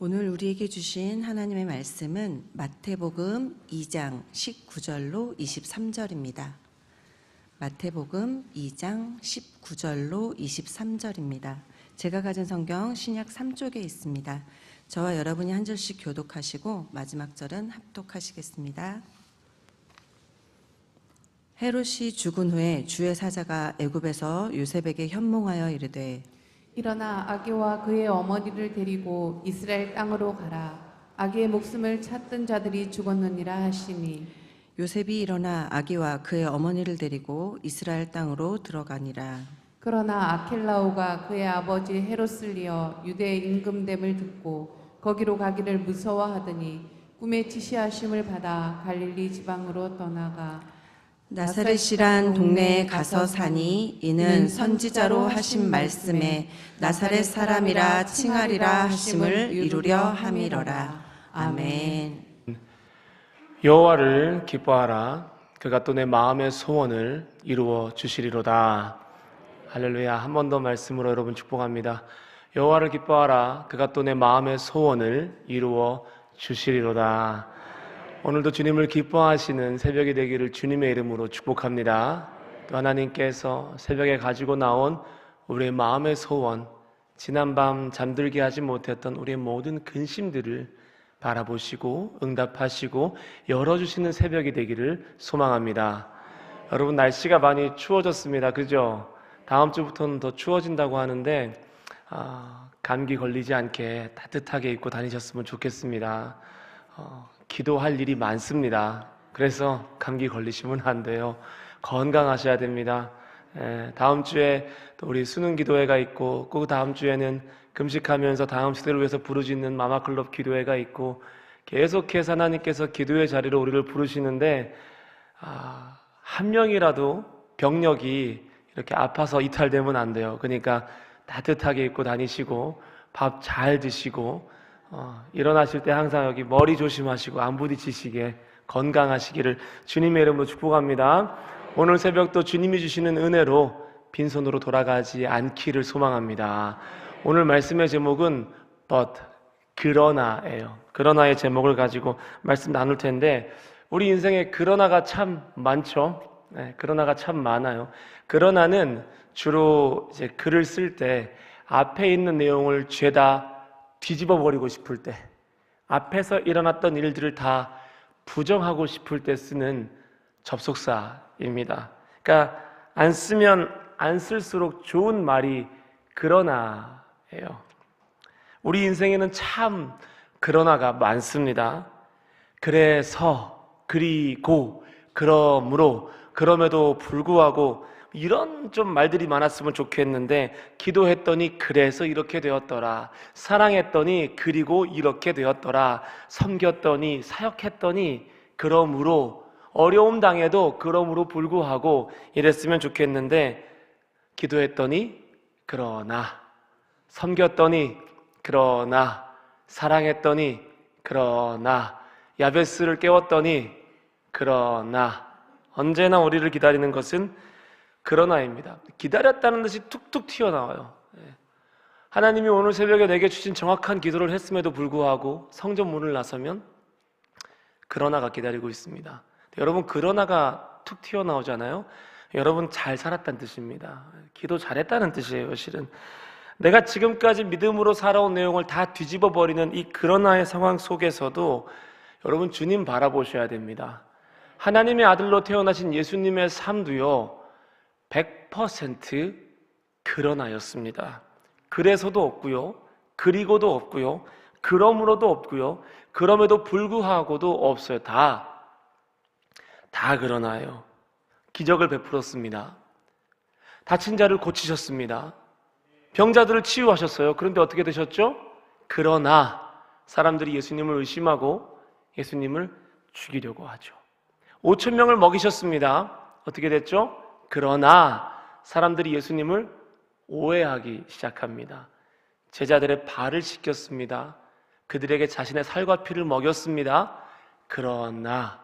오늘 우리에게 주신 하나님의 말씀은 마태복음 2장 19절로 23절입니다. 마태복음 2장 19절로 23절입니다. 제가 가진 성경 신약 3쪽에 있습니다. 저와 여러분이 한 절씩 교독하시고 마지막 절은 합독하시겠습니다. 헤롯이 죽은 후에 주의 사자가 애굽에서 요셉에게 현몽하여 이르되 일어나 아기와 그의 어머니를 데리고 이스라엘 땅으로 가라. 아기의 목숨을 찾던 자들이 죽었느니라 하시니 요셉이 일어나 아기와 그의 어머니를 데리고 이스라엘 땅으로 들어가니라. 그러나 아킬라오가 그의 아버지 헤롯을 이어 유대의 임금됨을 듣고 거기로 가기를 무서워하더니 꿈에 지시하심을 받아 갈릴리 지방으로 떠나가 나사렛이란 동네에 가서 사니 이는 선지자로 하신 말씀에 나사렛 사람이라 칭하리라 하심을 이루려 함이러라. 아멘. 여호와를 기뻐하라. 그가 또 내 마음의 소원을 이루어 주시리로다. 할렐루야. 한 번 더 말씀으로 여러분 축복합니다. 여호와를 기뻐하라. 그가 또 내 마음의 소원을 이루어 주시리로다. 오늘도 주님을 기뻐하시는 새벽이 되기를 주님의 이름으로 축복합니다. 또 하나님께서 새벽에 가지고 나온 우리의 마음의 소원, 지난밤 잠들게 하지 못했던 우리의 모든 근심들을 바라보시고 응답하시고 열어주시는 새벽이 되기를 소망합니다. 여러분, 날씨가 많이 추워졌습니다. 그죠? 다음 주부터는 더 추워진다고 하는데 감기 걸리지 않게 따뜻하게 입고 다니셨으면 좋겠습니다. 기도할 일이 많습니다. 그래서 감기 걸리시면 안 돼요. 건강하셔야 됩니다. 다음 주에 또 우리 수능 기도회가 있고 그 다음 주에는 금식하면서 다음 시대를 위해서 부르짖는 마마클럽 기도회가 있고 계속해서 하나님께서 기도의 자리로 우리를 부르시는데 한 명이라도 병력이 이렇게 아파서 이탈되면 안 돼요. 그러니까 따뜻하게 입고 다니시고 밥 잘 드시고 일어나실 때 항상 여기 머리 조심하시고 안 부딪히시게 건강하시기를 주님의 이름으로 축복합니다. 오늘 새벽도 주님이 주시는 은혜로 빈손으로 돌아가지 않기를 소망합니다. 오늘 말씀의 제목은 but, 그러나예요. 그러나의 제목을 가지고 말씀 나눌 텐데 우리 인생에 그러나가 참 많죠. 그러나가 참 많아요. 그러나는 주로 이제 글을 쓸 때 앞에 있는 내용을 죄다 뒤집어 버리고 싶을 때, 앞에서 일어났던 일들을 다 부정하고 싶을 때 쓰는 접속사입니다. 그러니까 안 쓰면 안 쓸수록 좋은 말이 그러나예요. 우리 인생에는 참 그러나가 많습니다. 그래서, 그리고, 그러므로, 그럼에도 불구하고 이런 좀 말들이 많았으면 좋겠는데 기도했더니 그래서 이렇게 되었더라. 사랑했더니 그리고 이렇게 되었더라. 섬겼더니 사역했더니 그러므로 어려움 당해도 그러므로 불구하고 이랬으면 좋겠는데 기도했더니 그러나 섬겼더니 그러나 사랑했더니 그러나 야베스를 깨웠더니 그러나 언제나 우리를 기다리는 것은 그러나입니다. 기다렸다는 듯이 툭툭 튀어나와요. 하나님이 오늘 새벽에 내게 주신 정확한 기도를 했음에도 불구하고 성전 문을 나서면 그러나가 기다리고 있습니다. 여러분, 그러나가 툭 튀어나오잖아요. 여러분 잘 살았다는 뜻입니다. 기도 잘했다는 뜻이에요. 실은 내가 지금까지 믿음으로 살아온 내용을 다 뒤집어 버리는 이 그러나의 상황 속에서도 여러분 주님 바라보셔야 됩니다. 하나님의 아들로 태어나신 예수님의 삶도요 100% 그러나였습니다. 그래서도 없고요, 그리고도 없고요, 그러므로도 없고요, 그럼에도 불구하고도 없어요. 다 그러나예요. 기적을 베풀었습니다. 다친 자를 고치셨습니다. 병자들을 치유하셨어요. 그런데 어떻게 되셨죠? 그러나 사람들이 예수님을 의심하고 예수님을 죽이려고 하죠. 5,000명을 먹이셨습니다. 어떻게 됐죠? 그러나 사람들이 예수님을 오해하기 시작합니다. 제자들의 발을 씻겼습니다. 그들에게 자신의 살과 피를 먹였습니다. 그러나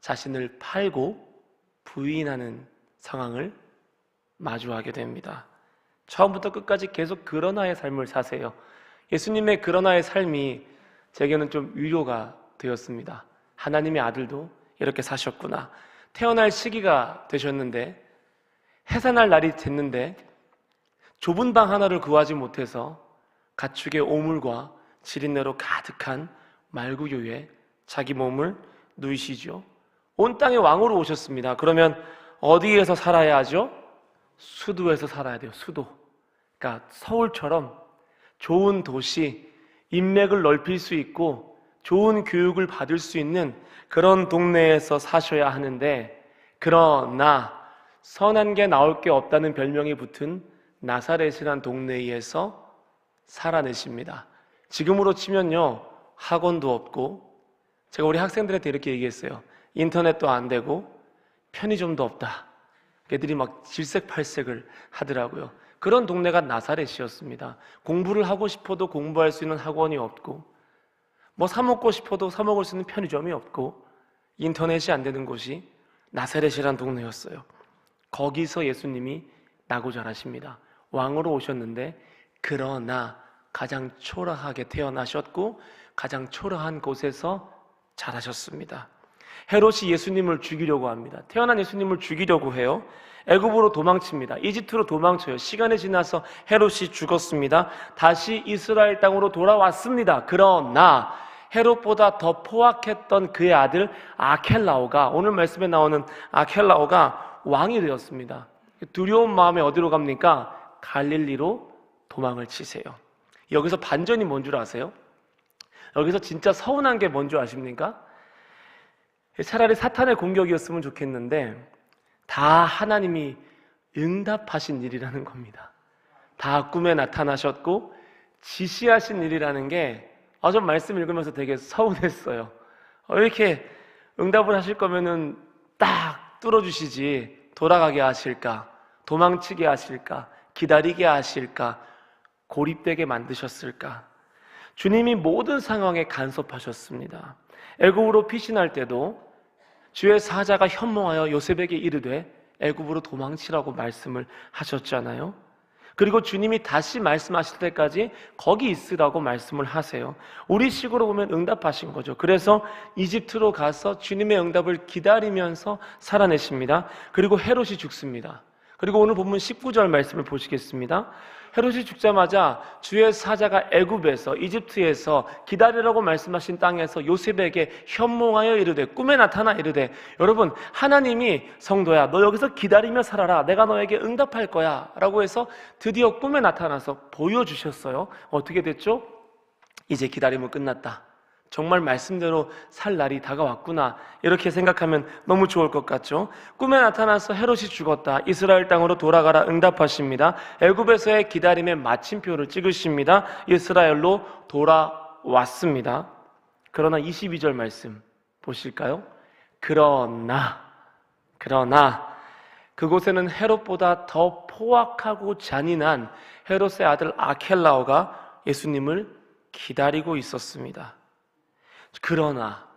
자신을 팔고 부인하는 상황을 마주하게 됩니다. 처음부터 끝까지 계속 그러나의 삶을 사세요. 예수님의 그러나의 삶이 제게는 좀 위로가 되었습니다. 하나님의 아들도 이렇게 사셨구나. 태어날 시기가 되셨는데, 해산할 날이 됐는데 좁은 방 하나를 구하지 못해서 가축의 오물과 지린내로 가득한 말구유에 자기 몸을 누이시죠. 온 땅의 왕으로 오셨습니다. 그러면 어디에서 살아야 하죠? 수도에서 살아야 돼요. 수도. 그러니까 서울처럼 좋은 도시, 인맥을 넓힐 수 있고 좋은 교육을 받을 수 있는 그런 동네에서 사셔야 하는데, 그러나 선한 게 나올 게 없다는 별명이 붙은 나사렛이란 동네에서 살아내십니다. 지금으로 치면요, 학원도 없고, 제가 우리 학생들한테 이렇게 얘기했어요. 인터넷도 안 되고 편의점도 없다. 애들이 막 질색팔색을 하더라고요. 그런 동네가 나사렛이었습니다. 공부를 하고 싶어도 공부할 수 있는 학원이 없고, 뭐 사 먹고 싶어도 사 먹을 수 있는 편의점이 없고, 인터넷이 안 되는 곳이 나사렛이란 동네였어요. 거기서 예수님이 나고 자라십니다. 왕으로 오셨는데, 그러나 가장 초라하게 태어나셨고 가장 초라한 곳에서 자라셨습니다. 헤롯이 예수님을 죽이려고 합니다. 태어난 예수님을 죽이려고 해요. 애굽으로 도망칩니다. 이집트로 도망쳐요. 시간이 지나서 헤롯이 죽었습니다. 다시 이스라엘 땅으로 돌아왔습니다. 그러나 헤롯보다 더 포악했던 그의 아들 아켈라오가, 오늘 말씀에 나오는 아켈라오가 왕이 되었습니다. 두려운 마음에 어디로 갑니까? 갈릴리로 도망을 치세요. 여기서 반전이 뭔 줄 아세요? 여기서 진짜 서운한 게 뭔 줄 아십니까? 차라리 사탄의 공격이었으면 좋겠는데 다 하나님이 응답하신 일이라는 겁니다. 다 꿈에 나타나셨고 지시하신 일이라는 게, 좀 말씀 읽으면서 되게 서운했어요. 이렇게 응답을 하실 거면은 딱 뚫어주시지, 돌아가게 하실까, 도망치게 하실까, 기다리게 하실까, 고립되게 만드셨을까. 주님이 모든 상황에 간섭하셨습니다. 애굽으로 피신할 때도 주의 사자가 현몽하여 요셉에게 이르되 애굽으로 도망치라고 말씀을 하셨잖아요. 그리고 주님이 다시 말씀하실 때까지 거기 있으라고 말씀을 하세요. 우리 식으로 보면 응답하신 거죠. 그래서 이집트로 가서 주님의 응답을 기다리면서 살아내십니다. 그리고 헤롯이 죽습니다. 그리고 오늘 본문 19절 말씀을 보시겠습니다. 헤롯이 죽자마자 주의 사자가 애굽에서, 이집트에서 기다리라고 말씀하신 땅에서 요셉에게 현몽하여 이르되, 꿈에 나타나 이르되, 여러분, 하나님이 성도야, 너 여기서 기다리며 살아라, 내가 너에게 응답할 거야 라고 해서 드디어 꿈에 나타나서 보여주셨어요. 어떻게 됐죠? 이제 기다림은 끝났다, 정말 말씀대로 살 날이 다가왔구나, 이렇게 생각하면 너무 좋을 것 같죠? 꿈에 나타나서 헤롯이 죽었다, 이스라엘 땅으로 돌아가라 응답하십니다. 애굽에서의 기다림의 마침표를 찍으십니다. 이스라엘로 돌아왔습니다. 그러나 22절 말씀 보실까요? 그러나 그곳에는 헤롯보다 더 포악하고 잔인한 헤롯의 아들 아켈라오가 예수님을 기다리고 있었습니다.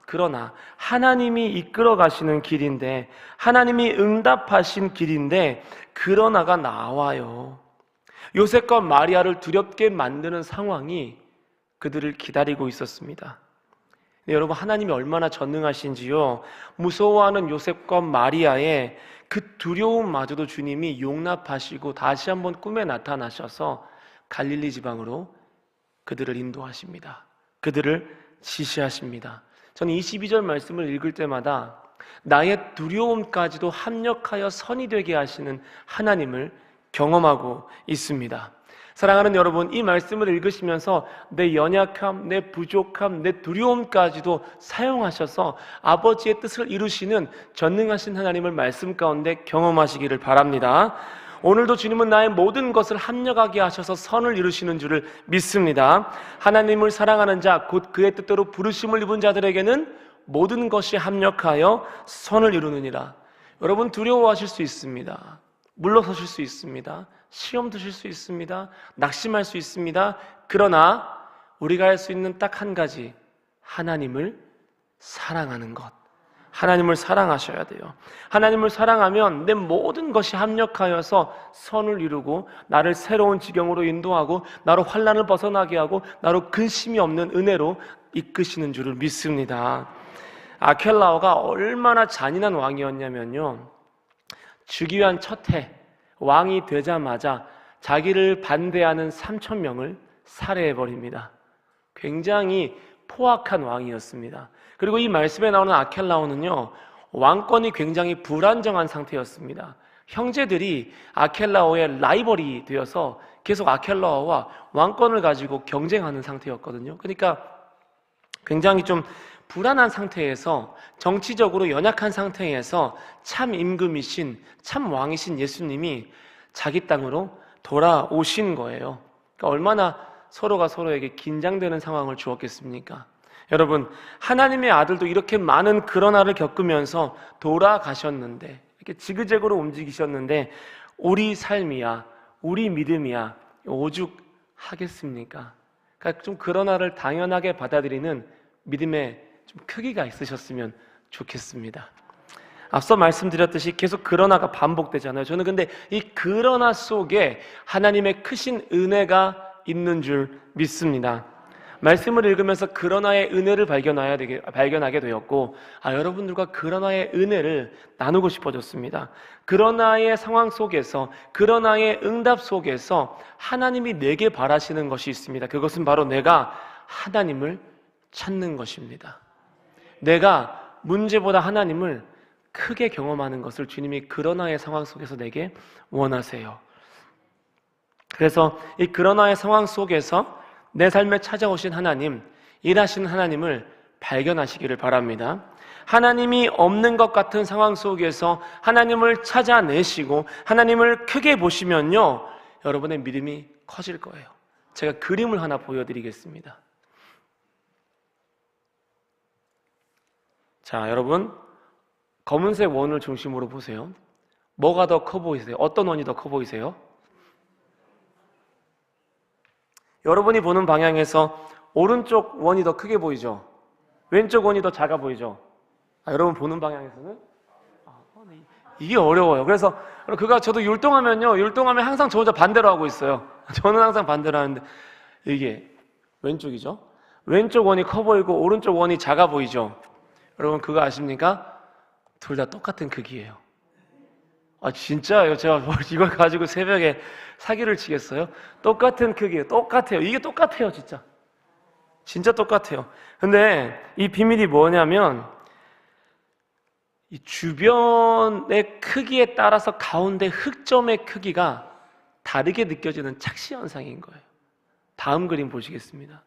그러나 하나님이 이끌어 가시는 길인데, 하나님이 응답하신 길인데, 그러나가 나와요. 요셉과 마리아를 두렵게 만드는 상황이 그들을 기다리고 있었습니다. 여러분, 하나님이 얼마나 전능하신지요. 무서워하는 요셉과 마리아의 그 두려움마저도 주님이 용납하시고 다시 한번 꿈에 나타나셔서 갈릴리 지방으로 그들을 인도하십니다. 그들을 지시하십니다. 저는 22절 말씀을 읽을 때마다 나의 두려움까지도 합력하여 선이 되게 하시는 하나님을 경험하고 있습니다. 사랑하는 여러분, 이 말씀을 읽으시면서 내 연약함, 내 부족함, 내 두려움까지도 사용하셔서 아버지의 뜻을 이루시는 전능하신 하나님을 말씀 가운데 경험하시기를 바랍니다. 오늘도 주님은 나의 모든 것을 합력하게 하셔서 선을 이루시는 줄을 믿습니다. 하나님을 사랑하는 자, 곧 그의 뜻대로 부르심을 입은 자들에게는 모든 것이 합력하여 선을 이루느니라. 여러분, 두려워하실 수 있습니다. 물러서실 수 있습니다. 시험 드실 수 있습니다. 낙심할 수 있습니다. 그러나 우리가 할 수 있는 딱 한 가지, 하나님을 사랑하는 것, 하나님을 사랑하셔야 돼요. 하나님을 사랑하면 내 모든 것이 합력하여서 선을 이루고 나를 새로운 지경으로 인도하고 나로 환난을 벗어나게 하고 나로 근심이 없는 은혜로 이끄시는 줄을 믿습니다. 아켈라오가 얼마나 잔인한 왕이었냐면요, 주기 위한 첫 해 왕이 되자마자 자기를 반대하는 3,000명을 살해해버립니다. 굉장히 포악한 왕이었습니다. 그리고 이 말씀에 나오는 아켈라오는요, 왕권이 굉장히 불안정한 상태였습니다. 형제들이 아켈라오의 라이벌이 되어서 계속 아켈라오와 왕권을 가지고 경쟁하는 상태였거든요. 그러니까 굉장히 좀 불안한 상태에서, 정치적으로 연약한 상태에서 참 임금이신, 참 왕이신 예수님이 자기 땅으로 돌아오신 거예요. 그러니까 얼마나 서로가 서로에게 긴장되는 상황을 주었겠습니까? 여러분, 하나님의 아들도 이렇게 많은 그러나를 겪으면서 돌아가셨는데, 이렇게 지그재그로 움직이셨는데 우리 삶이야, 우리 믿음이야 오죽하겠습니까? 그러니까 좀 그러나를 당연하게 받아들이는 믿음의 좀 크기가 있으셨으면 좋겠습니다. 앞서 말씀드렸듯이 계속 그러나가 반복되잖아요. 저는 근데 이 그러나 속에 하나님의 크신 은혜가 있는 줄 믿습니다. 말씀을 읽으면서 그러나의 은혜를 발견하게 되었고, 여러분들과 그러나의 은혜를 나누고 싶어졌습니다. 그러나의 상황 속에서, 그러나의 응답 속에서 하나님이 내게 바라시는 것이 있습니다. 그것은 바로 내가 하나님을 찾는 것입니다. 내가 문제보다 하나님을 크게 경험하는 것을 주님이 그러나의 상황 속에서 내게 원하세요. 그래서 이 그러나의 상황 속에서 내 삶에 찾아오신 하나님, 일하시는 하나님을 발견하시기를 바랍니다. 하나님이 없는 것 같은 상황 속에서 하나님을 찾아내시고 하나님을 크게 보시면요, 여러분의 믿음이 커질 거예요. 제가 그림을 하나 보여드리겠습니다. 자, 여러분, 검은색 원을 중심으로 보세요. 뭐가 더 커 보이세요? 어떤 원이 더 커 보이세요? 여러분이 보는 방향에서 오른쪽 원이 더 크게 보이죠? 왼쪽 원이 더 작아 보이죠? 여러분 보는 방향에서는? 이게 어려워요. 그래서 저도 율동하면 항상 저 혼자 반대로 하고 있어요. 저는 항상 반대로 하는데 이게 왼쪽이죠? 왼쪽 원이 커 보이고 오른쪽 원이 작아 보이죠? 여러분 그거 아십니까? 둘 다 똑같은 크기예요. 진짜요? 제가 이걸 가지고 새벽에 사기를 치겠어요? 똑같은 크기예요. 똑같아요. 이게 똑같아요, 진짜. 진짜 똑같아요. 근데 이 비밀이 뭐냐면, 이 주변의 크기에 따라서 가운데 흑점의 크기가 다르게 느껴지는 착시 현상인 거예요. 다음 그림 보시겠습니다.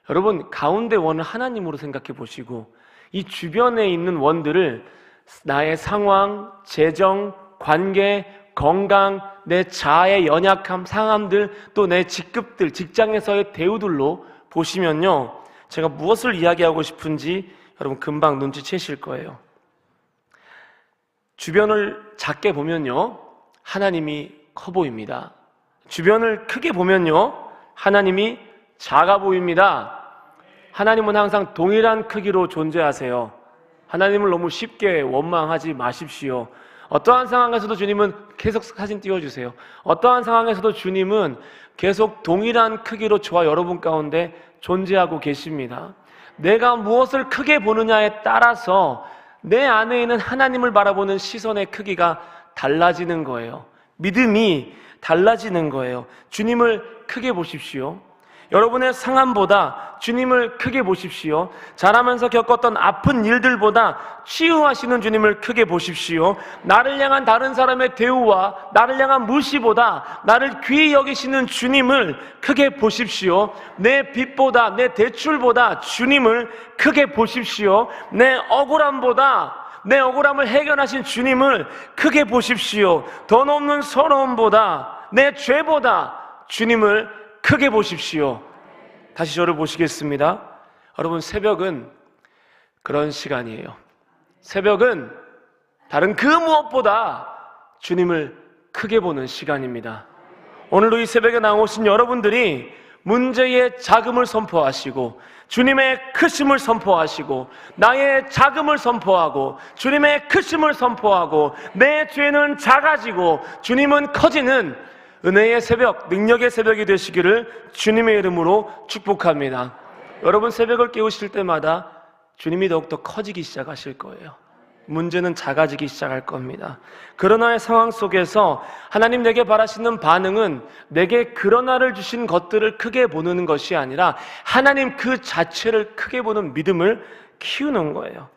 여러분, 가운데 원을 하나님으로 생각해 보시고 이 주변에 있는 원들을 나의 상황, 재정, 관계, 건강, 내 자아의 연약함, 상함들, 또 내 직급들, 직장에서의 대우들로 보시면요, 제가 무엇을 이야기하고 싶은지 여러분 금방 눈치채실 거예요. 주변을 작게 보면요, 하나님이 커 보입니다. 주변을 크게 보면요, 하나님이 작아 보입니다. 하나님은 항상 동일한 크기로 존재하세요. 하나님을 너무 쉽게 원망하지 마십시오. 어떠한 상황에서도 주님은 계속 사진 띄워주세요. 어떠한 상황에서도 주님은 계속 동일한 크기로 저와 여러분 가운데 존재하고 계십니다. 내가 무엇을 크게 보느냐에 따라서 내 안에 있는 하나님을 바라보는 시선의 크기가 달라지는 거예요. 믿음이 달라지는 거예요. 주님을 크게 보십시오. 여러분의 상함보다 주님을 크게 보십시오. 자라면서 겪었던 아픈 일들보다 치유하시는 주님을 크게 보십시오. 나를 향한 다른 사람의 대우와 나를 향한 무시보다 나를 귀히 여기시는 주님을 크게 보십시오. 내 빚보다, 내 대출보다 주님을 크게 보십시오. 내 억울함을 해결하신 주님을 크게 보십시오. 더 높는 서러움보다, 내 죄보다 주님을 크게 보십시오. 다시 저를 보시겠습니다. 여러분, 새벽은 그런 시간이에요. 새벽은 다른 그 무엇보다 주님을 크게 보는 시간입니다. 오늘도 이 새벽에 나오신 여러분들이 문제의 작음을 선포하시고 주님의 크심을 선포하시고 나의 작음을 선포하고 주님의 크심을 선포하고 내 죄는 작아지고 주님은 커지는 은혜의 새벽, 능력의 새벽이 되시기를 주님의 이름으로 축복합니다. 여러분 새벽을 깨우실 때마다 주님이 더욱더 커지기 시작하실 거예요. 문제는 작아지기 시작할 겁니다. 그러나의 상황 속에서 하나님 내게 바라시는 반응은 내게 그러나를 주신 것들을 크게 보는 것이 아니라 하나님 그 자체를 크게 보는 믿음을 키우는 거예요.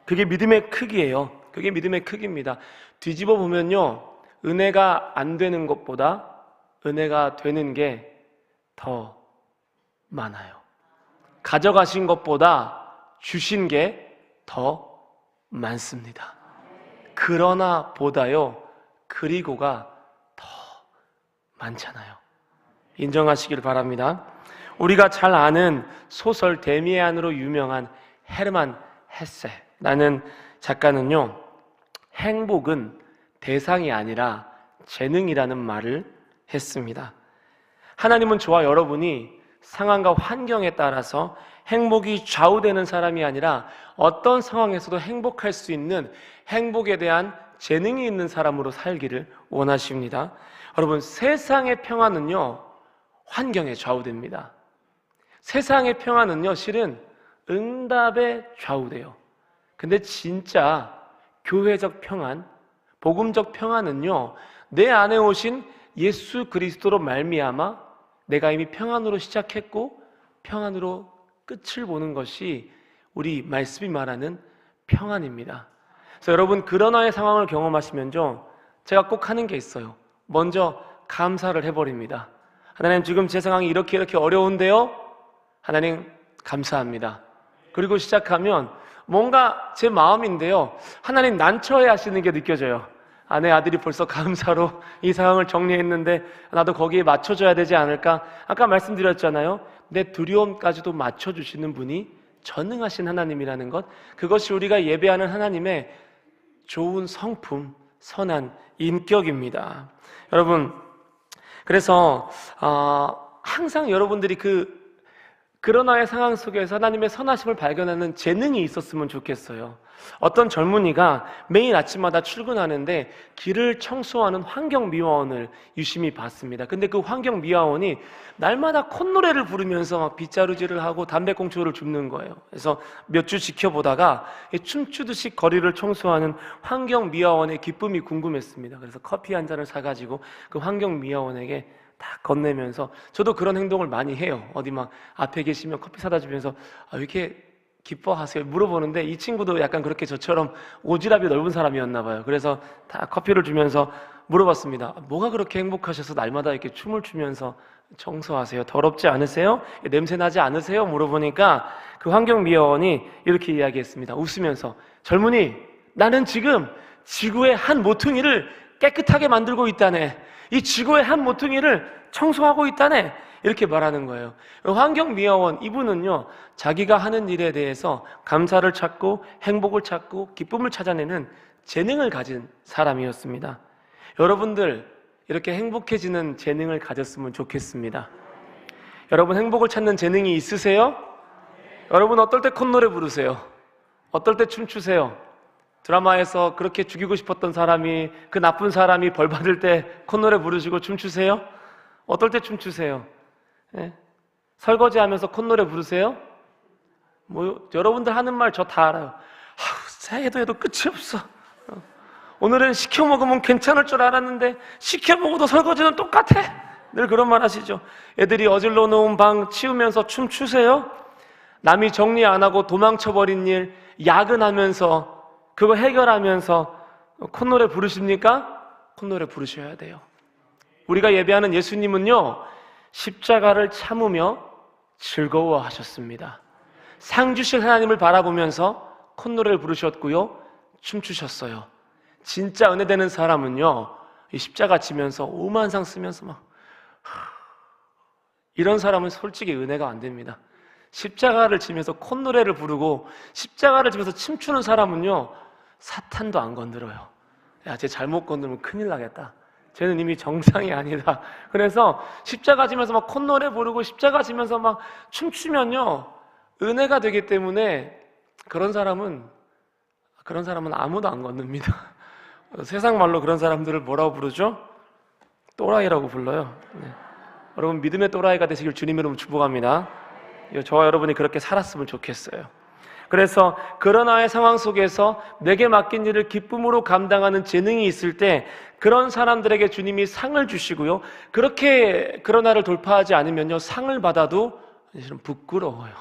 그게 믿음의 크기예요. 그게 믿음의 크기입니다. 뒤집어 보면요, 은혜가 안 되는 것보다 은혜가 되는 게 더 많아요. 가져가신 것보다 주신 게 더 많습니다. 그러나 보다요, 그리고가 더 많잖아요. 인정하시길 바랍니다. 우리가 잘 아는 소설 데미안으로 유명한 헤르만 헤세라는 작가는요, 행복은 대상이 아니라 재능이라는 말을 했습니다. 하나님은 저와 여러분이 상황과 환경에 따라서 행복이 좌우되는 사람이 아니라 어떤 상황에서도 행복할 수 있는 행복에 대한 재능이 있는 사람으로 살기를 원하십니다. 여러분, 세상의 평화는요, 환경에 좌우됩니다. 세상의 평화는요, 실은 응답에 좌우돼요. 근데 진짜 교회적 평안, 복음적 평안은요, 내 안에 오신 예수 그리스도로 말미암아 내가 이미 평안으로 시작했고 평안으로 끝을 보는 것이 우리 말씀이 말하는 평안입니다. 그래서 여러분, 그러나의 상황을 경험하시면요, 제가 꼭 하는 게 있어요. 먼저 감사를 해버립니다. 하나님, 지금 제 상황이 이렇게 어려운데요? 하나님 감사합니다. 그리고 시작하면 뭔가 제 마음인데요, 하나님 난처해 하시는 게 느껴져요. 아내 아들이 벌써 감사로 이 상황을 정리했는데 나도 거기에 맞춰줘야 되지 않을까? 아까 말씀드렸잖아요. 내 두려움까지도 맞춰주시는 분이 전능하신 하나님이라는 것, 그것이 우리가 예배하는 하나님의 좋은 성품, 선한 인격입니다. 여러분, 그래서 항상 여러분들이 그러나의 상황 속에서 하나님의 선하심을 발견하는 재능이 있었으면 좋겠어요. 어떤 젊은이가 매일 아침마다 출근하는데 길을 청소하는 환경미화원을 유심히 봤습니다. 근데 그 환경미화원이 날마다 콧노래를 부르면서 막 빗자루질을 하고 담배꽁초를 줍는 거예요. 그래서 몇 주 지켜보다가 춤추듯이 거리를 청소하는 환경미화원의 기쁨이 궁금했습니다. 그래서 커피 한 잔을 사가지고 그 환경미화원에게 다 건네면서, 저도 그런 행동을 많이 해요. 어디 막 앞에 계시면 커피 사다 주면서 왜 이렇게 기뻐하세요? 물어보는데 이 친구도 약간 그렇게 저처럼 오지랖이 넓은 사람이었나 봐요. 그래서 다 커피를 주면서 물어봤습니다. 뭐가 그렇게 행복하셔서 날마다 이렇게 춤을 추면서 청소하세요? 더럽지 않으세요? 냄새 나지 않으세요? 물어보니까 그 환경미화원이 이렇게 이야기했습니다. 웃으면서, 젊은이, 나는 지금 지구의 한 모퉁이를 깨끗하게 만들고 있다네. 이 지구의 한 모퉁이를 청소하고 있다네. 이렇게 말하는 거예요. 환경미화원, 이분은요, 자기가 하는 일에 대해서 감사를 찾고 행복을 찾고 기쁨을 찾아내는 재능을 가진 사람이었습니다. 여러분들, 이렇게 행복해지는 재능을 가졌으면 좋겠습니다. 여러분, 행복을 찾는 재능이 있으세요? 여러분, 어떨 때 콧노래 부르세요? 어떨 때 춤추세요? 드라마에서 그렇게 죽이고 싶었던 사람이, 그 나쁜 사람이 벌 받을 때 콧노래 부르시고 춤추세요? 어떨 때 춤추세요? 네? 설거지하면서 콧노래 부르세요? 여러분들 하는 말 저 다 알아요. 해도 끝이 없어. 오늘은 시켜 먹으면 괜찮을 줄 알았는데 시켜 먹어도 설거지는 똑같아. 늘 그런 말 하시죠. 애들이 어질러 놓은 방 치우면서 춤추세요? 남이 정리 안 하고 도망쳐버린 일 야근하면서 그거 해결하면서 콧노래 부르십니까? 콧노래 부르셔야 돼요. 우리가 예배하는 예수님은요, 십자가를 참으며 즐거워하셨습니다. 상 주실 하나님을 바라보면서 콧노래를 부르셨고요, 춤추셨어요. 진짜 은혜되는 사람은요, 이 십자가 지면서 오만상 쓰면서 막 이런 사람은 솔직히 은혜가 안 됩니다. 십자가를 지면서 콧노래를 부르고 십자가를 지면서 춤추는 사람은요, 사탄도 안 건드려요. 야, 쟤 잘못 건드리면 큰일 나겠다. 쟤는 이미 정상이 아니다. 그래서 십자가 지면서 막 콧노래 부르고 십자가 지면서 막 춤추면요 은혜가 되기 때문에 그런 사람은 아무도 안 건넵니다. 세상 말로 그런 사람들을 뭐라고 부르죠? 또라이라고 불러요. 네. 여러분 믿음의 또라이가 되시길 주님의 이름으로 축복합니다. 저와 여러분이 그렇게 살았으면 좋겠어요. 그래서 그러나의 상황 속에서 내게 맡긴 일을 기쁨으로 감당하는 재능이 있을 때 그런 사람들에게 주님이 상을 주시고요. 그렇게 그러나를 돌파하지 않으면요 상을 받아도 사실은 부끄러워요.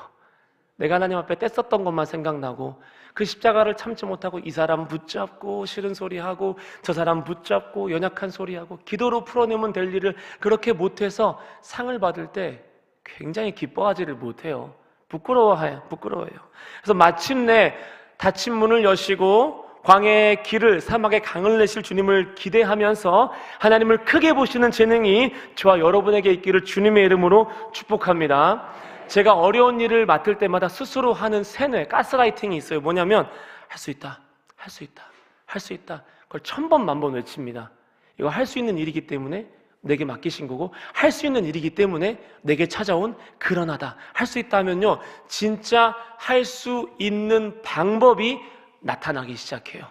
내가 하나님 앞에 뗐었던 것만 생각나고 그 십자가를 참지 못하고 이 사람 붙잡고 싫은 소리하고 저 사람 붙잡고 연약한 소리하고 기도로 풀어내면 될 일을 그렇게 못해서 상을 받을 때 굉장히 기뻐하지를 못해요. 부끄러워요. 그래서 마침내 닫힌 문을 여시고 광야의 길을 사막의 강을 내실 주님을 기대하면서 하나님을 크게 보시는 재능이 저와 여러분에게 있기를 주님의 이름으로 축복합니다. 제가 어려운 일을 맡을 때마다 스스로 하는 세뇌, 가스라이팅이 있어요. 뭐냐면 할 수 있다, 할 수 있다, 할 수 있다. 그걸 1000번, 1000번 외칩니다. 이거 할 수 있는 일이기 때문에 내게 맡기신 거고 할 수 있는 일이기 때문에 내게 찾아온 그러나다. 할 수 있다 하면요 진짜 할 수 있는 방법이 나타나기 시작해요.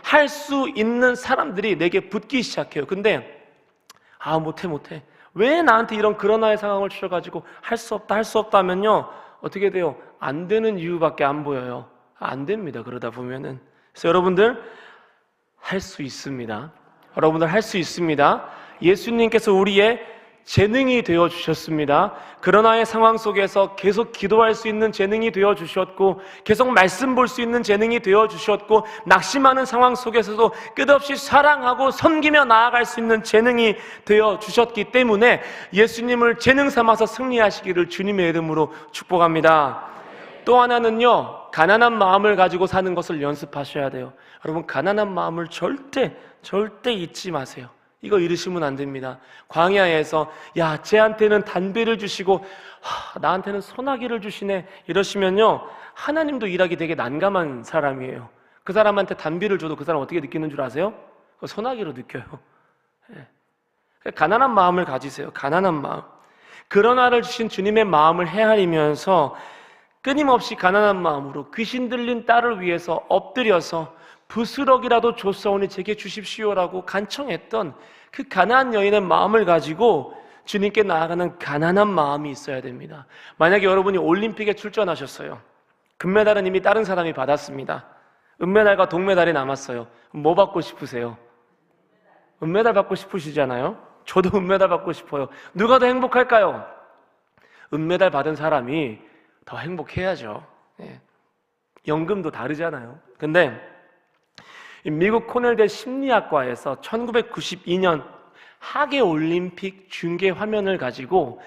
할 수 있는 사람들이 내게 붙기 시작해요. 근데 못해. 왜 나한테 이런 그러나의 상황을 주셔가지고 할 수 없다 하면요 어떻게 돼요? 안 되는 이유밖에 안 보여요. 안 됩니다. 그러다 보면은. 그래서 여러분들 할 수 있습니다. 여러분들 할 수 있습니다. 예수님께서 우리의 재능이 되어 주셨습니다. 그러나의 상황 속에서 계속 기도할 수 있는 재능이 되어 주셨고 계속 말씀 볼 수 있는 재능이 되어 주셨고 낙심하는 상황 속에서도 끝없이 사랑하고 섬기며 나아갈 수 있는 재능이 되어 주셨기 때문에 예수님을 재능 삼아서 승리하시기를 주님의 이름으로 축복합니다. 또 하나는요 가난한 마음을 가지고 사는 것을 연습하셔야 돼요. 여러분 가난한 마음을 절대 잊지 마세요. 이거 잃으시면 안 됩니다. 광야에서 쟤한테는 단비를 주시고 나한테는 소나기를 주시네 이러시면요 하나님도 일하기 되게 난감한 사람이에요. 그 사람한테 단비를 줘도 그 사람 어떻게 느끼는 줄 아세요? 소나기로 느껴요. 가난한 마음을 가지세요. 가난한 마음. 그러나를 주신 주님의 마음을 헤아리면서 끊임없이 가난한 마음으로 귀신 들린 딸을 위해서 엎드려서 부스럭이라도 줬사오니 제게 주십시오라고 간청했던 그 가난한 여인의 마음을 가지고 주님께 나아가는 가난한 마음이 있어야 됩니다. 만약에 여러분이 올림픽에 출전하셨어요. 금메달은 이미 다른 사람이 받았습니다. 은메달과 동메달이 남았어요. 뭐 받고 싶으세요? 은메달 받고 싶으시잖아요. 저도 은메달 받고 싶어요. 누가 더 행복할까요? 은메달 받은 사람이 더 행복해야죠. 연금도 다르잖아요. 근데 미국 코넬대 심리학과에서 1992년 하계올림픽 중계 화면을 가지고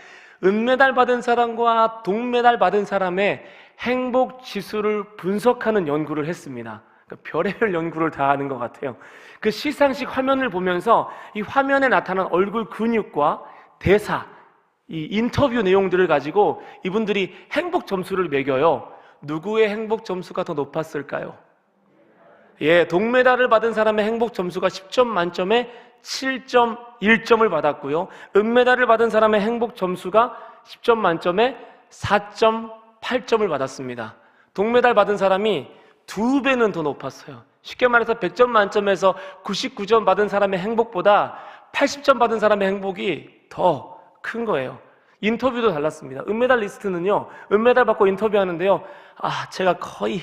은메달 받은 사람과 동메달 받은 사람의 행복 지수를 분석하는 연구를 했습니다. 별의별 연구를 다 하는 것 같아요. 그 시상식 화면을 보면서 이 화면에 나타난 얼굴 근육과 대사, 이 인터뷰 내용들을 가지고 이분들이 행복 점수를 매겨요. 누구의 행복 점수가 더 높았을까요? 동메달을 받은 사람의 행복 점수가 10점 만점에 7.1점을 받았고요. 은메달을 받은 사람의 행복 점수가 10점 만점에 4.8점을 받았습니다. 동메달 받은 사람이 2배는 더 높았어요. 쉽게 말해서 100점 만점에서 99점 받은 사람의 행복보다 80점 받은 사람의 행복이 더 큰 거예요. 인터뷰도 달랐습니다. 은메달리스트는요, 은메달 받고 인터뷰하는데요, 제가 거의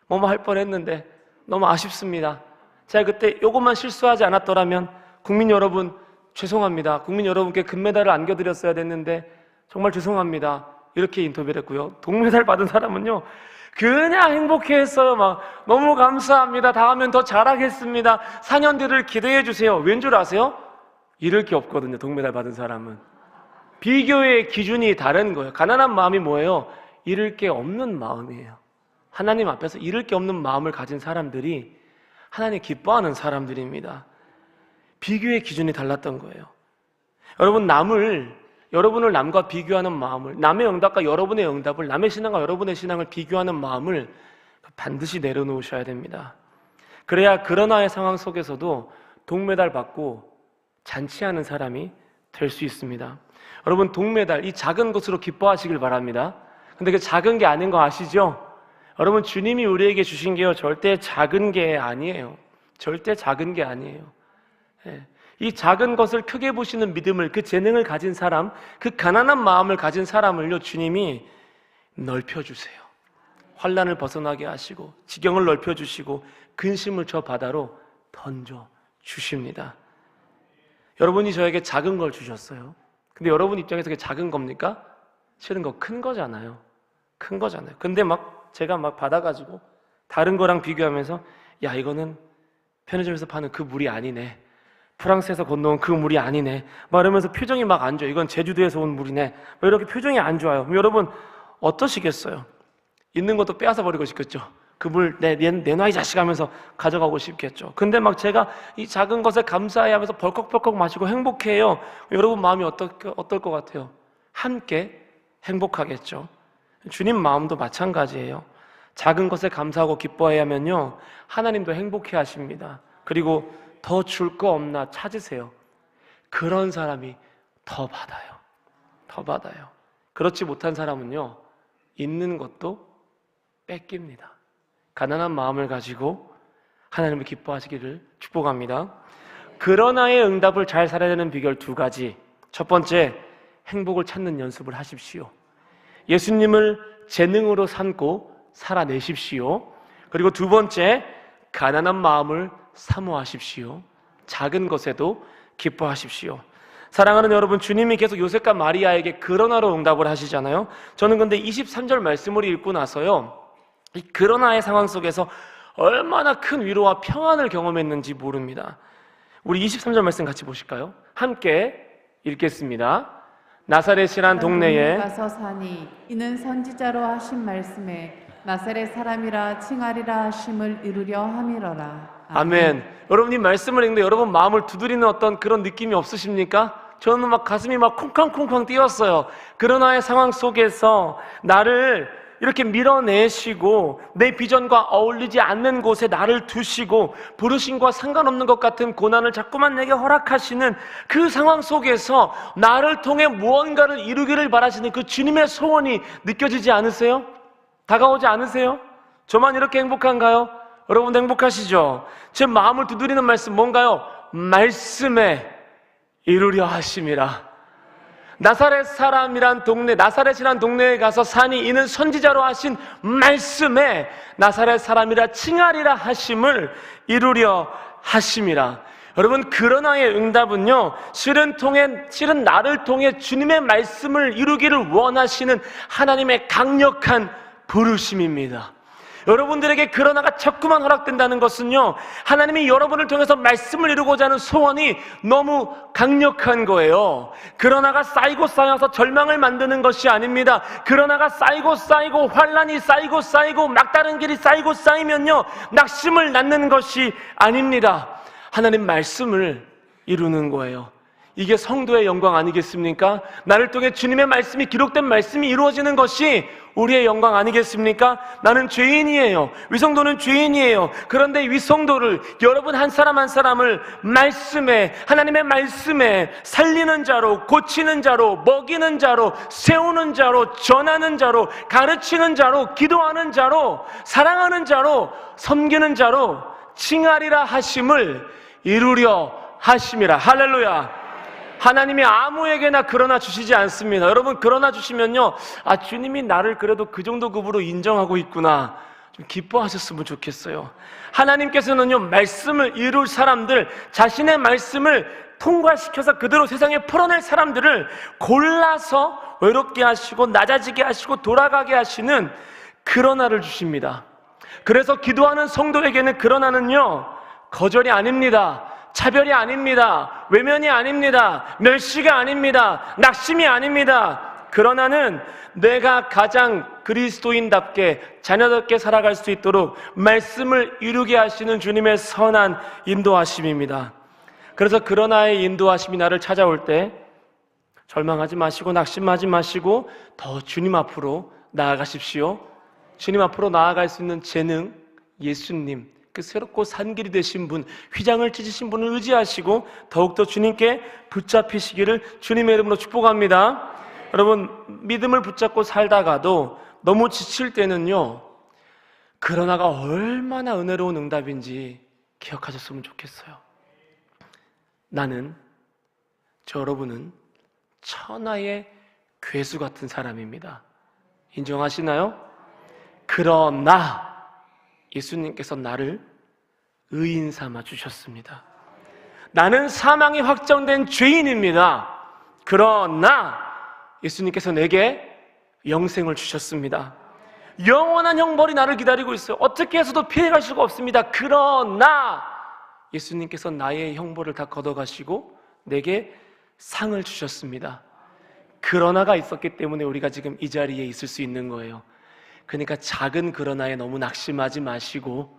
뭐뭐 할 뻔했는데 너무 아쉽습니다. 제가 그때 요것만 실수하지 않았더라면 국민 여러분 죄송합니다. 국민 여러분께 금메달을 안겨드렸어야 됐는데 정말 죄송합니다. 이렇게 인터뷰를 했고요. 동메달 받은 사람은요, 그냥 행복해했어요. 막 너무 감사합니다. 다음엔 더 잘하겠습니다. 4년 뒤를 기대해 주세요. 왠 줄 아세요? 잃을 게 없거든요. 동메달 받은 사람은. 비교의 기준이 다른 거예요. 가난한 마음이 뭐예요? 잃을 게 없는 마음이에요. 하나님 앞에서 잃을 게 없는 마음을 가진 사람들이 하나님 기뻐하는 사람들입니다. 비교의 기준이 달랐던 거예요. 여러분을 남과 비교하는 마음을, 남의 응답과 여러분의 응답을, 남의 신앙과 여러분의 신앙을 비교하는 마음을 반드시 내려놓으셔야 됩니다. 그래야 그러나의 상황 속에서도 동메달 받고 잔치하는 사람이 될 수 있습니다. 여러분, 동메달, 이 작은 것으로 기뻐하시길 바랍니다. 근데 그 작은 게 아닌 거 아시죠? 여러분, 주님이 우리에게 주신 게요, 절대 작은 게 아니에요. 절대 작은 게 아니에요. 이 작은 것을 크게 보시는 믿음을, 그 재능을 가진 사람, 그 가난한 마음을 가진 사람을요, 주님이 넓혀주세요. 환난을 벗어나게 하시고 지경을 넓혀주시고 근심을 저 바다로 던져주십니다. 여러분이 저에게 작은 걸 주셨어요. 근데 여러분 입장에서 그게 작은 겁니까? 실은 거 큰 거잖아요. 큰 거잖아요. 근데 제가 받아가지고 다른 거랑 비교하면서, 야, 이거는 편의점에서 파는 그 물이 아니네, 프랑스에서 건너온 그 물이 아니네, 이러면서 표정이 안 좋아요. 이건 제주도에서 온 물이네, 이렇게 표정이 안 좋아요. 그럼 여러분 어떠시겠어요? 있는 것도 빼앗아 버리고 싶겠죠. 그 물 내놔 이 자식 하면서 가져가고 싶겠죠. 근데 제가 이 작은 것에 감사해 하면서 벌컥벌컥 마시고 행복해요. 여러분 마음이 어떨 것 같아요? 함께 행복하겠죠. 주님 마음도 마찬가지예요. 작은 것에 감사하고 기뻐해야 하면요, 하나님도 행복해 하십니다. 그리고 더 줄 거 없나 찾으세요. 그런 사람이 더 받아요. 더 받아요. 그렇지 못한 사람은요, 있는 것도 뺏깁니다. 가난한 마음을 가지고 하나님을 기뻐하시기를 축복합니다. 그러나의 응답을 잘 살아야 되는 비결 2가지. 첫 번째, 행복을 찾는 연습을 하십시오. 예수님을 재능으로 삼고 살아내십시오. 그리고 2번째, 가난한 마음을 사모하십시오. 작은 것에도 기뻐하십시오. 사랑하는 여러분, 주님이 계속 요셉과 마리아에게 그러나로 응답을 하시잖아요. 저는 근데 23절 말씀을 읽고 나서요, 이 그러나의 상황 속에서 얼마나 큰 위로와 평안을 경험했는지 모릅니다. 우리 23절 말씀 같이 보실까요? 함께 읽겠습니다. 나사렛이란 동네에 가서 사니 이는 선지자로 하신 말씀에 나사렛 사람이라 칭하리라 하심을 이루려 함이러라. 아멘. 여러분, 이 말씀을 읽는데 여러분 마음을 두드리는 어떤 그런 느낌이 없으십니까? 저는 가슴이 쿵쾅쿵쾅 뛰었어요. 그러나의 상황 속에서 나를 이렇게 밀어내시고 내 비전과 어울리지 않는 곳에 나를 두시고 부르심과 상관없는 것 같은 고난을 자꾸만 내게 허락하시는 그 상황 속에서 나를 통해 무언가를 이루기를 바라시는 그 주님의 소원이 느껴지지 않으세요? 다가오지 않으세요? 저만 이렇게 행복한가요? 여러분도 행복하시죠? 제 마음을 두드리는 말씀 뭔가요? 말씀에 이루려 하심이라. 나사렛이란 동네에 가서 사니 이는 선지자로 하신 말씀에 나사렛 사람이라 칭하리라 하심을 이루려 하심이라. 여러분, 그러나의 응답은요, 실은 나를 통해 주님의 말씀을 이루기를 원하시는 하나님의 강력한 부르심입니다. 여러분들에게 그러나가 자꾸만 허락된다는 것은요, 하나님이 여러분을 통해서 말씀을 이루고자 하는 소원이 너무 강력한 거예요. 그러나가 쌓이고 쌓여서 절망을 만드는 것이 아닙니다. 그러나가 쌓이고 쌓이고 환난이 쌓이고 막다른 길이 쌓이고 쌓이면요, 낙심을 낳는 것이 아닙니다. 하나님 말씀을 이루는 거예요. 이게 성도의 영광 아니겠습니까? 나를 통해 주님의 말씀이, 기록된 말씀이 이루어지는 것이 우리의 영광 아니겠습니까? 나는 죄인이에요. 위성도는 죄인이에요. 그런데 위성도를, 여러분 한 사람 한 사람을 말씀에, 하나님의 말씀에 살리는 자로, 고치는 자로, 먹이는 자로, 세우는 자로, 전하는 자로, 가르치는 자로, 기도하는 자로, 사랑하는 자로, 섬기는 자로 칭하리라 하심을 이루려 하심이라. 할렐루야. 하나님이 아무에게나 그러나 주시지 않습니다. 여러분, 그러나 주시면요, 주님이 나를 그래도 그 정도 급으로 인정하고 있구나, 좀 기뻐하셨으면 좋겠어요. 하나님께서는요, 말씀을 이룰 사람들, 자신의 말씀을 통과시켜서 그대로 세상에 풀어낼 사람들을 골라서 외롭게 하시고 낮아지게 하시고 돌아가게 하시는 그러나를 주십니다. 그래서 기도하는 성도에게는 그러나는요, 거절이 아닙니다. 차별이 아닙니다. 외면이 아닙니다. 멸시가 아닙니다. 낙심이 아닙니다. 그러나는 내가 가장 그리스도인답게, 자녀답게 살아갈 수 있도록 말씀을 이루게 하시는 주님의 선한 인도하심입니다. 그래서 그러나의 인도하심이 나를 찾아올 때 절망하지 마시고 낙심하지 마시고 더 주님 앞으로 나아가십시오. 주님 앞으로 나아갈 수 있는 재능, 예수님, 그 새롭고 산 길이 되신 분, 휘장을 찢으신 분을 의지하시고 더욱더 주님께 붙잡히시기를 주님의 이름으로 축복합니다. 여러분, 믿음을 붙잡고 살다가도 너무 지칠 때는요, 그러나가 얼마나 은혜로운 응답인지 기억하셨으면 좋겠어요. 여러분은 천하의 괴수 같은 사람입니다. 인정하시나요? 그러나 예수님께서 나를 의인 삼아 주셨습니다. 나는 사망이 확정된 죄인입니다. 그러나 예수님께서 내게 영생을 주셨습니다. 영원한 형벌이 나를 기다리고 있어요. 어떻게 해서도 피해갈 수가 없습니다. 그러나 예수님께서 나의 형벌을 다 걷어가시고 내게 상을 주셨습니다. 그러나가 있었기 때문에 우리가 지금 이 자리에 있을 수 있는 거예요. 그러니까 작은 그러나에 너무 낙심하지 마시고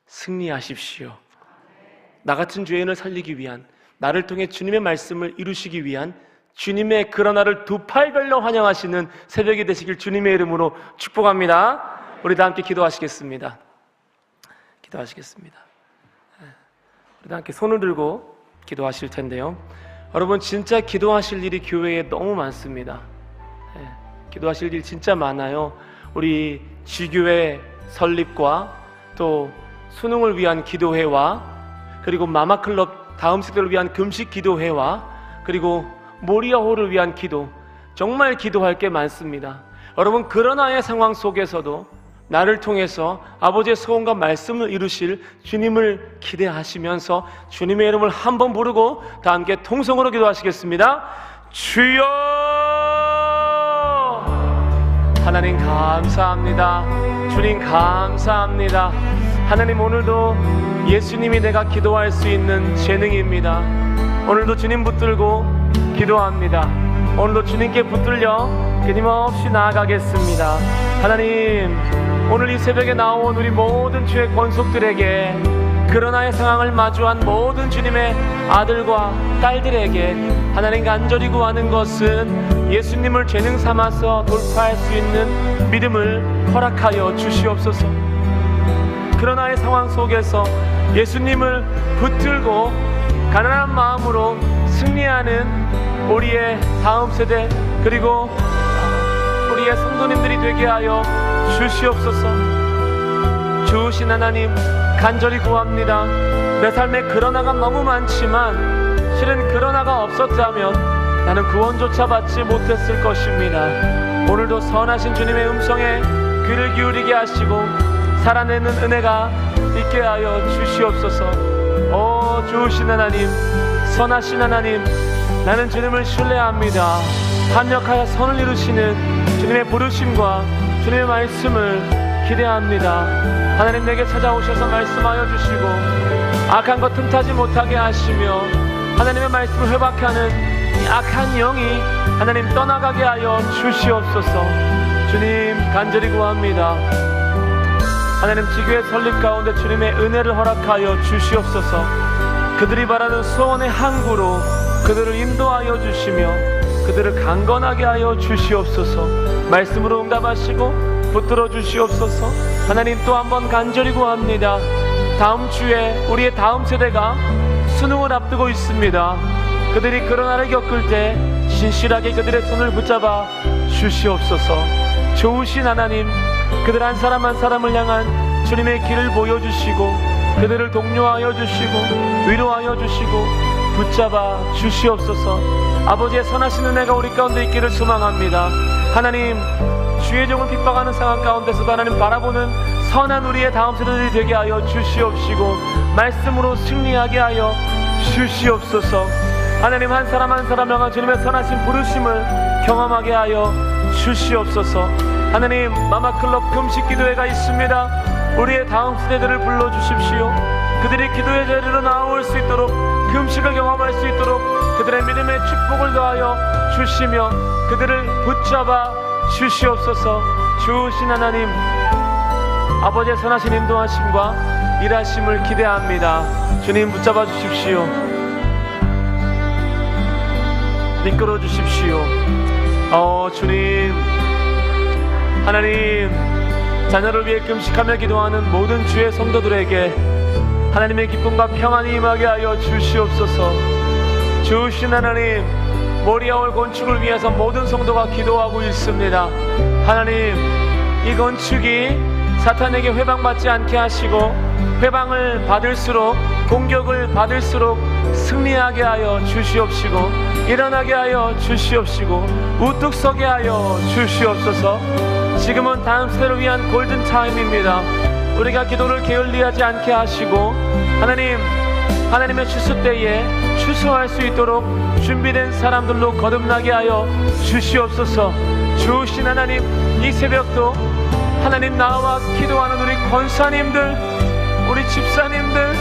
승리하십시오. 나 같은 죄인을 살리기 위한, 나를 통해 주님의 말씀을 이루시기 위한 주님의 그러나를 두 팔 벌려 환영하시는 새벽이 되시길 주님의 이름으로 축복합니다. 우리 다 함께 기도하시겠습니다. 우리 다 함께 손을 들고 기도하실 텐데요, 여러분, 진짜 기도하실 일이 교회에 너무 많습니다. 기도하실 일 진짜 많아요. 우리 G교회 설립과 또 수능을 위한 기도회와 그리고 마마클럽 다음 세대를 위한 금식 기도회와 그리고 모리아홀을 위한 기도, 정말 기도할 게 많습니다. 여러분, 그러나의 상황 속에서도 나를 통해서 아버지의 소원과 말씀을 이루실 주님을 기대하시면서 주님의 이름을 한번 부르고 다 함께 통성으로 기도하시겠습니다. 주여! 하나님 감사합니다. 주님 감사합니다. 하나님, 오늘도 예수님이 내가 기도할 수 있는 재능입니다. 오늘도 주님 붙들고 기도합니다. 오늘도 주님께 붙들려 끊임없이 나아가겠습니다. 하나님, 오늘 이 새벽에 나온 우리 모든 주의 권속들에게, 그러나의 상황을 마주한 모든 주님의 아들과 딸들에게 하나님 간절히 구하는 것은 예수님을 재능 삼아서 돌파할 수 있는 믿음을 허락하여 주시옵소서. 그러나의 상황 속에서 예수님을 붙들고 가난한 마음으로 승리하는 우리의 다음 세대 그리고 우리의 성도님들이 되게 하여 주시옵소서. 주신 하나님, 간절히 구합니다. 내 삶에 그러나가 너무 많지만 실은 그러나가 없었다면 나는 구원조차 받지 못했을 것입니다. 오늘도 선하신 주님의 음성에 귀를 기울이게 하시고 살아내는 은혜가 있게 하여 주시옵소서. 주신 하나님, 선하신 하나님, 나는 주님을 신뢰합니다. 합력하여 선을 이루시는 주님의 부르심과 주님의 말씀을 기대합니다. 하나님, 내게 찾아오셔서 말씀하여 주시고 악한 것 틈타지 못하게 하시며 하나님의 말씀을 회박하는 이 악한 영이 하나님 떠나가게 하여 주시옵소서. 주님, 간절히 구합니다. 하나님, 지교회 설립 가운데 주님의 은혜를 허락하여 주시옵소서. 그들이 바라는 소원의 항구로 그들을 인도하여 주시며 그들을 강건하게 하여 주시옵소서. 말씀으로 응답하시고 붙들어 주시옵소서. 하나님, 또 한 번 간절히 구합니다. 다음 주에 우리의 다음 세대가 수능을 앞두고 있습니다. 그들이 그러나를 겪을 때 신실하게 그들의 손을 붙잡아 주시옵소서. 좋으신 하나님, 그들 한 사람 한 사람을 향한 주님의 길을 보여주시고 그들을 독려하여 주시고 위로하여 주시고 붙잡아 주시옵소서. 아버지의 선하신 은혜가 우리 가운데 있기를 소망합니다. 하나님, 주의 종을 핍박하는 상황 가운데서도 하나님 바라보는 선한 우리의 다음 세대들이 되게 하여 주시옵시고 말씀으로 승리하게 하여 주시옵소서. 하나님, 한 사람 한 사람 향한 주님의 선하신 부르심을 경험하게 하여 주시옵소서. 하나님, 마마클럽 금식 기도회가 있습니다. 우리의 다음 세대들을 불러주십시오. 그들이 기도의 자리로 나올 수 있도록, 금식을 경험할 수 있도록 그들의 믿음의 축복을 더하여 주시며 그들을 붙잡아 주시옵소서. 주신 하나님, 아버지의 선하신 인도하심과 일하심을 기대합니다. 주님, 붙잡아 주십시오. 이끌어 주십시오. 주님, 하나님, 자녀를 위해 금식하며 기도하는 모든 주의 성도들에게 하나님의 기쁨과 평안이 임하게 하여 주시옵소서. 주신 하나님, 모리아월 건축을 위해서 모든 성도가 기도하고 있습니다. 하나님, 이 건축이 사탄에게 회방받지 않게 하시고 회방을 받을수록, 공격을 받을수록 승리하게 하여 주시옵시고 일어나게 하여 주시옵시고 우뚝 서게 하여 주시옵소서. 지금은 다음 세대를 위한 골든타임입니다. 우리가 기도를 게을리하지 않게 하시고 하나님의 추수 때에 추수할 수 있도록 준비된 사람들로 거듭나게 하여 주시옵소서. 주신 하나님, 이 새벽도 하나님 나와 기도하는 우리 권사님들, 우리 집사님들,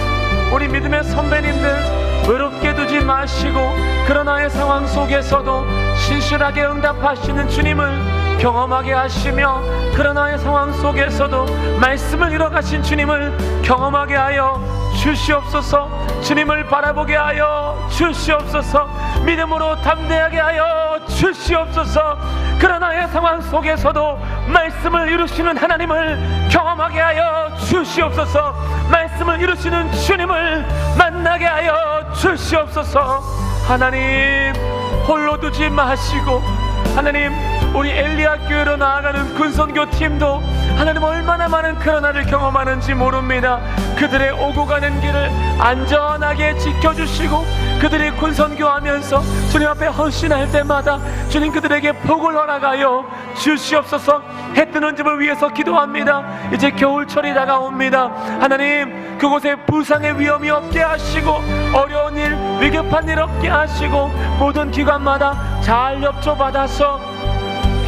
우리 믿음의 선배님들 외롭게 두지 마시고 그러나의 상황 속에서도 신실하게 응답하시는 주님을 경험하게 하시며 그러나의 상황 속에서도 말씀을 이뤄가신 주님을 경험하게 하여 주시옵소서. 주님을 바라보게 하여 주시옵소서. 믿음으로 담대하게 하여 주시옵소서. 그러나의 상황 속에서도 말씀을 이루시는 하나님을 경험하게 하여 주시옵소서. 말씀을 이루시는 주님을 만나게 하여 주시옵소서. 하나님, 홀로 두지 마시고 하나님, 우리 엘리야 교회로 나아가는 군선교 팀도 하나님 얼마나 많은 그러나를 경험하는지 모릅니다. 그들의 오고 가는 길을 안전하게 지켜주시고 그들이 군선교하면서 주님 앞에 헌신할 때마다 주님 그들에게 복을 허락하여 주시옵소서. 해 뜨는 집을 위해서 기도합니다. 이제 겨울철이 다가옵니다. 하나님, 그곳에 부상의 위험이 없게 하시고 어려운 일, 위급한 일 없게 하시고 모든 기관마다 잘 협조받아서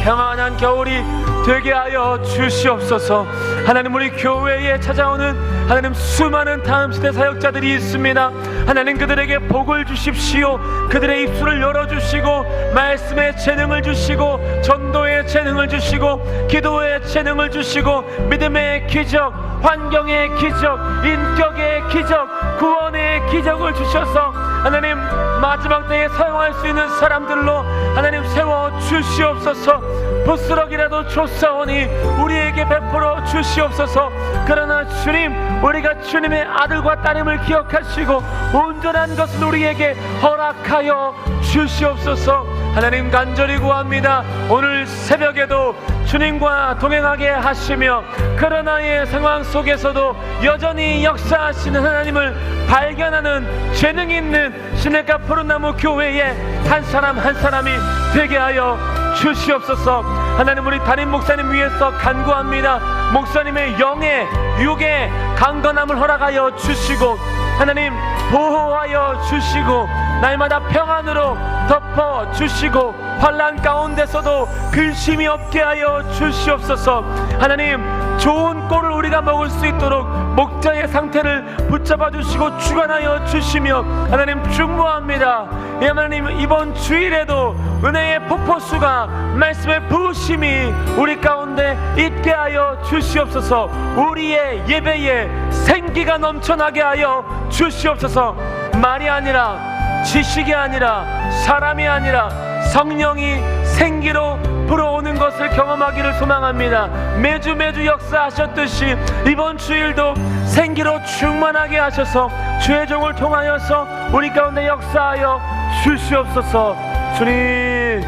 평안한 겨울이 되게 하여 주시옵소서. 하나님, 우리 교회에 찾아오는 하나님 수많은 다음 시대 사역자들이 있습니다. 하나님, 그들에게 복을 주십시오. 그들의 입술을 열어주시고 말씀의 재능을 주시고 전도의 재능을 주시고 기도의 재능을 주시고 믿음의 기적, 환경의 기적, 인격의 기적, 구원의 기적을 주셔서 하나님 마지막 때에 사용할 수 있는 사람들로 하나님 세워주시옵소서. 부스럭이라도 줬사오니 우리에게 베풀어 주시옵소서. 그러나 주님, 우리가 주님의 아들과 따님을 기억하시고 온전한 것을 우리에게 허락하여 주시옵소서. 하나님, 간절히 구합니다. 오늘 새벽에도 주님과 동행하게 하시며 그러나의 상황 속에서도 여전히 역사하시는 하나님을 발견하는 재능 있는 시냇가 푸른나무 교회에 한 사람 한 사람이 되게 하여 주시옵소서. 하나님, 우리 담임 목사님 위해서 간구합니다. 목사님의 영의 육의 강건함을 허락하여 주시고 하나님 보호하여 주시고 날마다 평안으로 덮어 주시고 환난 가운데서도 근심이 없게 하여 주시옵소서. 하나님, 좋은 꼴을 우리가 먹을 수 있도록 목자의 상태를 붙잡아 주시고 주관하여 주시며 하나님 중보합니다. 하나님, 이번 주일에도 은혜의 폭포수가 말씀의 부으심이 우리 가운데 있게 하여 주시옵소서. 우리의 예배에 생기가 넘쳐나게 하여 주시옵소서. 말이 아니라 지식이 아니라 사람이 아니라 성령이 생기로 불어오는 것을 경험하기를 소망합니다. 매주 역사하셨듯이 이번 주일도 생기로 충만하게 하셔서 주의 종을 통하여서 우리 가운데 역사하여 주시옵소서. 주님,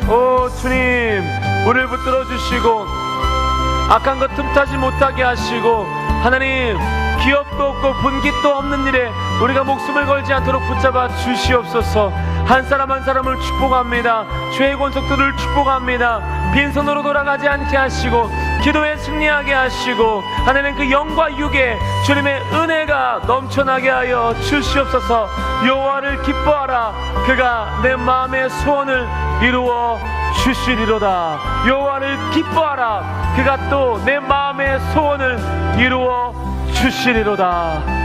오 주님, 우리를 붙들어 주시고 악한 것 틈타지 못하게 하시고 하나님, 기업도 없고 분깃도 없는 일에 우리가 목숨을 걸지 않도록 붙잡아 주시옵소서. 한 사람 한 사람을 축복합니다. 주의 권속들을 축복합니다. 빈손으로 돌아가지 않게 하시고 기도에 승리하게 하시고 하나님, 그 영과 육에 주님의 은혜가 넘쳐나게 하여 주시옵소서. 여호와를 기뻐하라. 그가 내 마음의 소원을 이루어 주시리로다. 여호와를 기뻐하라. 그가 또 내 마음의 소원을 이루어 주시리로다.